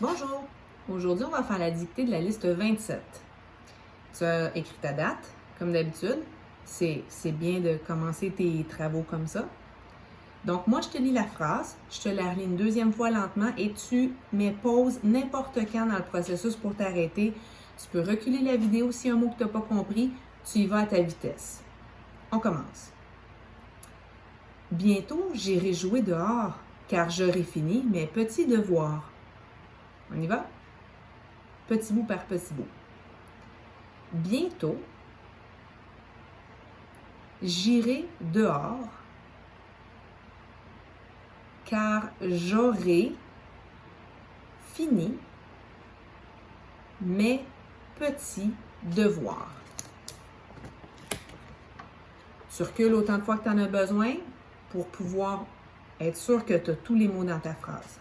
Bonjour! Aujourd'hui, on va faire la dictée de la liste 27. Tu as écrit ta date, comme d'habitude. C'est bien de commencer tes travaux comme ça. Donc, moi, je te lis la phrase, je te la relis une deuxième fois lentement et tu mets pause n'importe quand dans le processus pour t'arrêter. Tu peux reculer la vidéo s'il y a un mot que tu n'as pas compris, tu y vas à ta vitesse. On commence. Bientôt, j'irai jouer dehors, car j'aurai fini mes petits devoirs. On y va? Petit bout par petit bout. Bientôt, j'irai dehors, car j'aurai fini mes petits devoirs. Tu recules autant de fois que tu en as besoin pour pouvoir être sûr que tu as tous les mots dans ta phrase.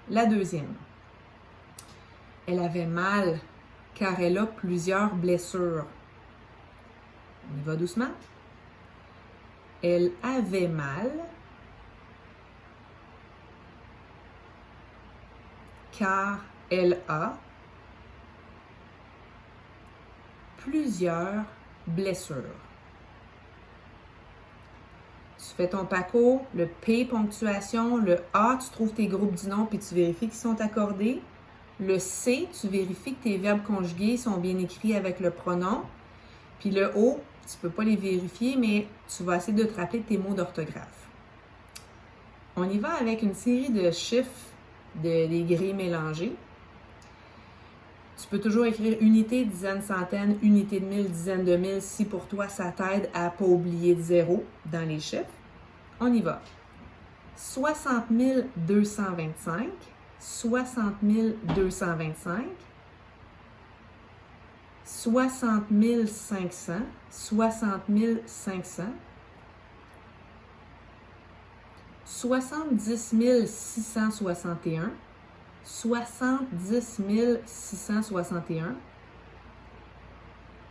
La deuxième. Elle avait mal car elle a plusieurs blessures. On y va doucement. Elle avait mal car elle a plusieurs blessures. Tu fais ton PACO, le P, ponctuation, le A, tu trouves tes groupes du nom puis tu vérifies qu'ils sont accordés. Le C, tu vérifies que tes verbes conjugués sont bien écrits avec le pronom. Puis le O, tu ne peux pas les vérifier, mais tu vas essayer de te rappeler tes mots d'orthographe. On y va avec une série de chiffres, des grilles mélangées. Tu peux toujours écrire unité, dizaine, centaine, unité de mille, dizaine de mille, si pour toi ça t'aide à ne pas oublier de zéro dans les chiffres. On y va. 60 225, 60 225, 60 500, 60 500, 70 661, 70 661,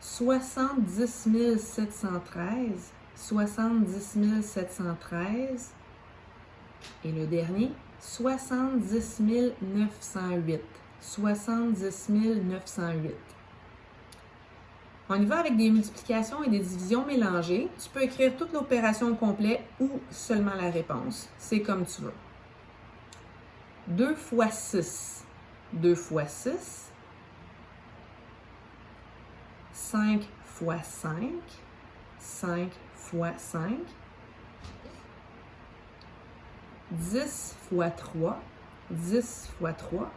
70 713, 70 713, et le dernier, 70 908, 70 908. On y va avec des multiplications et des divisions mélangées. Tu peux écrire toute l'opération au complet ou seulement la réponse. C'est comme tu veux. 2 fois 6, 2 fois 6. 5 fois 5, 5 fois 5. 10 fois 3, 10 fois 3.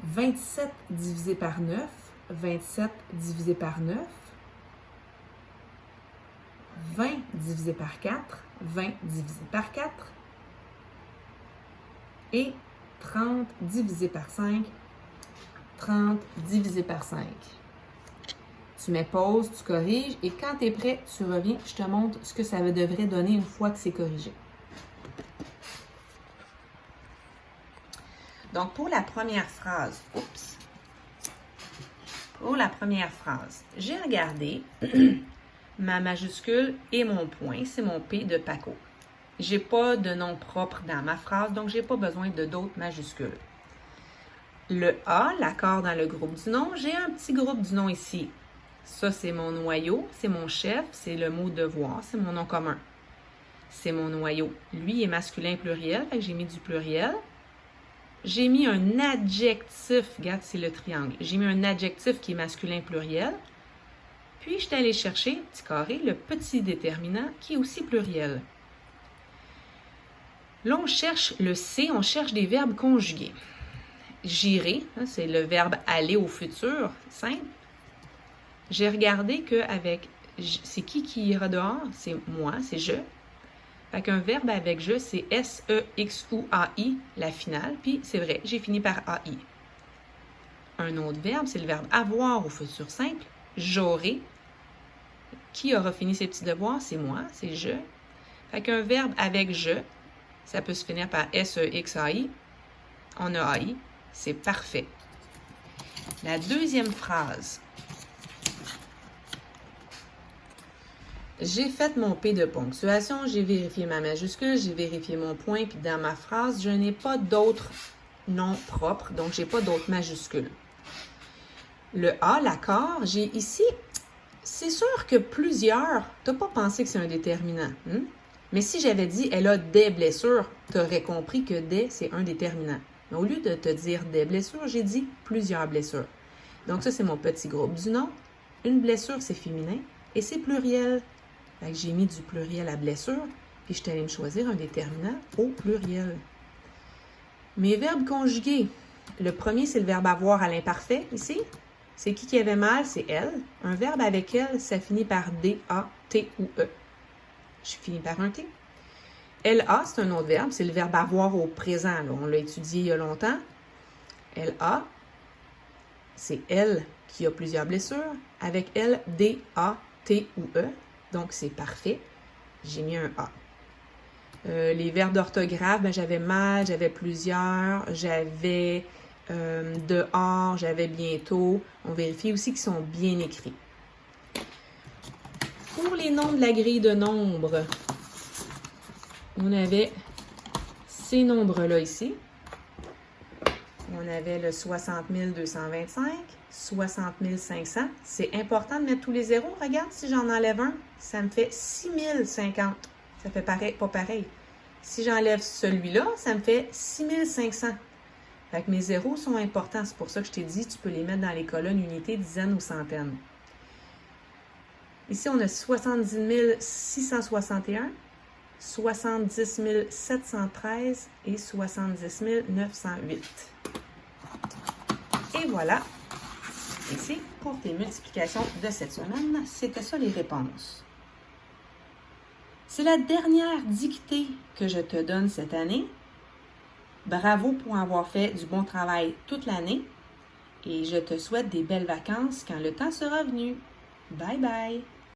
27 divisé par 9, 27 divisé par 9. 20 divisé par 4, 20 divisé par 4. Et 30 divisé par 5, 30 divisé par 5. Tu mets pause, tu corriges et quand tu es prêt, tu reviens, je te montre ce que ça devrait donner une fois que c'est corrigé. Donc, pour la première phrase, j'ai regardé ma majuscule et mon point, c'est mon P de PACO. Je n'ai pas de nom propre dans ma phrase, donc je n'ai pas besoin de d'autres majuscules. Le A, l'accord dans le groupe du nom, j'ai un petit groupe du nom ici. Ça, c'est mon noyau, c'est mon chef, c'est le mot devoir, c'est mon nom commun. C'est mon noyau. Lui est masculin pluriel, fait que j'ai mis du pluriel. J'ai mis un adjectif, regarde, c'est le triangle. J'ai mis un adjectif qui est masculin pluriel. Puis, je suis allée chercher, petit carré, le petit déterminant qui est aussi pluriel. Là, on cherche le C, on cherche des verbes conjugués. J'irai, c'est le verbe aller au futur, simple. J'ai regardé qu'avec, c'est qui ira dehors? C'est moi, c'est je. Fait qu'un verbe avec je, c'est S-E-X-U-A-I, la finale. Puis, c'est vrai, j'ai fini par A-I. Un autre verbe, c'est le verbe avoir au futur simple. J'aurai. Qui aura fini ses petits devoirs? C'est moi, c'est je. Fait qu'un verbe avec je, ça peut se finir par S-E-X-A-I. On a A-I. C'est parfait. La deuxième phrase. j'ai fait mon P de ponctuation, j'ai vérifié ma majuscule, j'ai vérifié mon point, puis dans ma phrase, je n'ai pas d'autres noms propres, donc je n'ai pas d'autres majuscules. Le A, l'accord, j'ai ici, c'est sûr que plusieurs, tu n'as pas pensé que c'est un déterminant. Mais si j'avais dit « elle a des blessures », tu aurais compris que « des », c'est un déterminant. Mais au lieu de te dire « des blessures », j'ai dit « plusieurs blessures ». Donc ça, c'est mon petit groupe du nom. Une blessure, c'est féminin et c'est pluriel. Fait que j'ai mis du pluriel à blessure, puis je suis allée me choisir un déterminant au pluriel. Mes verbes conjugués. Le premier, c'est le verbe avoir à l'imparfait, ici. C'est qui avait mal? C'est elle. Un verbe avec elle, ça finit par D, A, T ou E. Je finis par un T. LA, c'est un autre verbe, c'est le verbe avoir au présent. Là. On l'a étudié il y a longtemps. LA, c'est elle qui a plusieurs blessures. Avec elle, D, A, T ou E. Donc, c'est parfait. J'ai mis un A. Les verbes d'orthographe, j'avais mal, j'avais plusieurs, j'avais dehors, j'avais bientôt. On vérifie aussi qu'ils sont bien écrits. Pour les noms de la grille de nombres, on avait ces nombres-là ici. On avait le 60 225, 60 500. C'est important de mettre tous les zéros. Regarde, si j'en enlève un, ça me fait 6050. Ça fait pareil, pas pareil. Si j'enlève celui-là, ça me fait 6500. Fait que mes zéros sont importants. C'est pour ça que je t'ai dit, tu peux les mettre dans les colonnes unités, dizaines ou centaines. Ici, on a 70 661, 70 713 et 70 908. Et voilà. Ici, pour tes multiplications de cette semaine, c'était ça les réponses. C'est la dernière dictée que je te donne cette année. Bravo pour avoir fait du bon travail toute l'année et je te souhaite des belles vacances quand le temps sera venu. Bye bye!